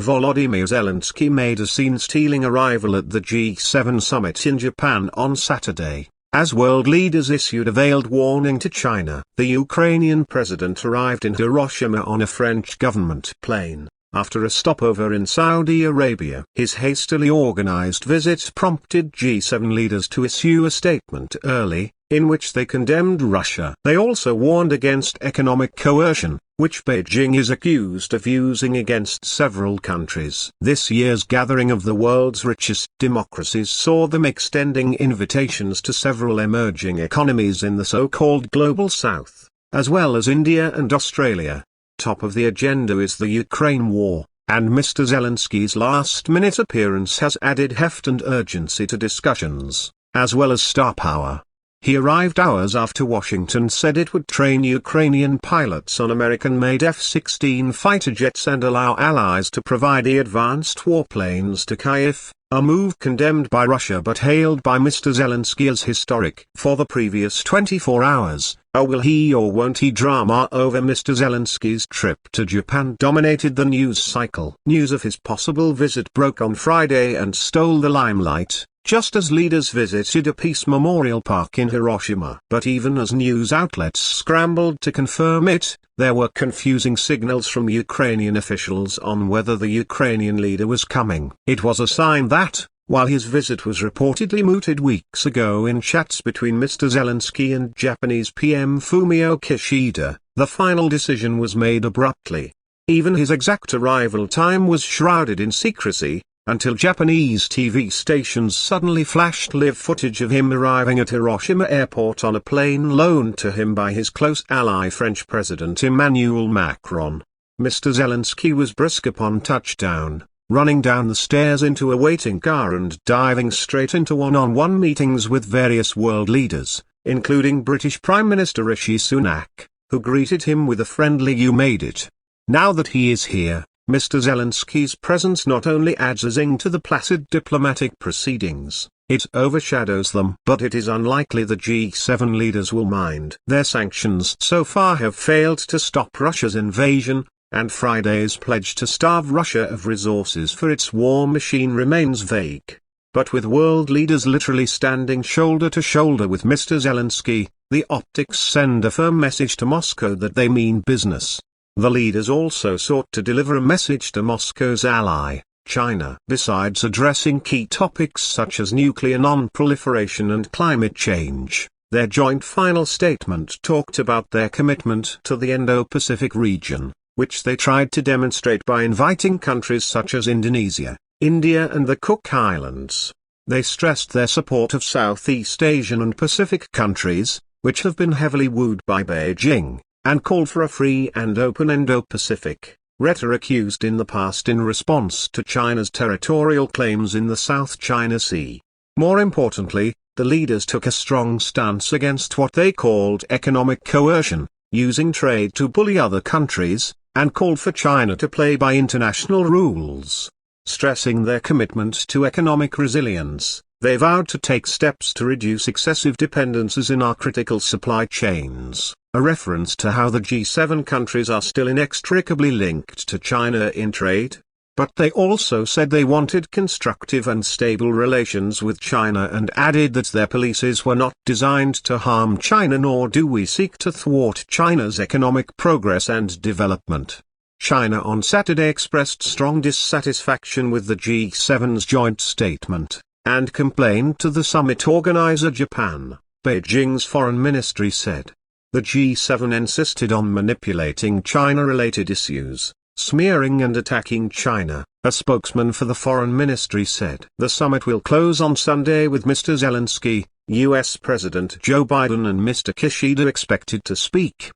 Volodymyr Zelensky made a scene-stealing arrival at the G7 summit in Japan on Saturday, as world leaders issued a veiled warning to China. The Ukrainian president arrived in Hiroshima on a French government plane, after a stopover in Saudi Arabia. His hastily organized visit prompted G7 leaders to issue a statement early, in which they condemned Russia. They also warned against economic coercion, which Beijing is accused of using against several countries. This year's gathering of the world's richest democracies saw them extending invitations to several emerging economies in the so-called Global South, as well as India and Australia. Top of the agenda is the Ukraine war, and Mr Zelensky's last-minute appearance has added heft and urgency to discussions, as well as star power. He arrived hours after Washington said it would train Ukrainian pilots on American-made F-16 fighter jets and allow allies to provide the advanced warplanes to Kyiv, a move condemned by Russia but hailed by Mr Zelensky as historic. For the previous 24 hours, a will he or won't he drama over Mr Zelensky's trip to Japan dominated the news cycle. News of his possible visit broke on Friday and stole the limelight, just as leaders visited a peace memorial park in Hiroshima. But even as news outlets scrambled to confirm it, there were confusing signals from Ukrainian officials on whether the Ukrainian leader was coming. It was a sign that, while his visit was reportedly mooted weeks ago in chats between Mr Zelensky and Japanese PM Fumio Kishida, the final decision was made abruptly. Even his exact arrival time was shrouded in secrecy, until Japanese TV stations suddenly flashed live footage of him arriving at Hiroshima airport on a plane loaned to him by his close ally French President Emmanuel Macron. Mr Zelensky was brisk upon touchdown, running down the stairs into a waiting car and diving straight into one-on-one meetings with various world leaders, including British Prime Minister Rishi Sunak, who greeted him with a friendly "You made it." Now that he is here, Mr Zelensky's presence not only adds a zing to the placid diplomatic proceedings, it overshadows them. But it is unlikely the G7 leaders will mind. Their sanctions so far have failed to stop Russia's invasion, and Friday's pledge to starve Russia of resources for its war machine remains vague. But with world leaders literally standing shoulder to shoulder with Mr Zelensky, the optics send a firm message to Moscow that they mean business. The leaders also sought to deliver a message to Moscow's ally, China. Besides addressing key topics such as nuclear non-proliferation and climate change, their joint final statement talked about their commitment to the Indo-Pacific region, which they tried to demonstrate by inviting countries such as Indonesia, India and the Cook Islands. They stressed their support of Southeast Asian and Pacific countries, which have been heavily wooed by Beijing, and called for a free and open Indo-Pacific, rhetoric used in the past in response to China's territorial claims in the South China Sea. More importantly, the leaders took a strong stance against what they called economic coercion, using trade to bully other countries, and called for China to play by international rules. Stressing their commitment to economic resilience, they vowed to take steps to reduce excessive dependencies in our critical supply chains, a reference to how the G7 countries are still inextricably linked to China in trade. But they also said they wanted constructive and stable relations with China and added that their policies were not designed to harm China, nor do we seek to thwart China's economic progress and development. China on Saturday expressed strong dissatisfaction with the G7's joint statement, and complained to the summit organizer Japan, Beijing's foreign ministry said. The G7 insisted on manipulating China-related issues, smearing and attacking China, a spokesman for the foreign ministry said. The summit will close on Sunday with Mr Zelensky, US President Joe Biden and Mr Kishida expected to speak.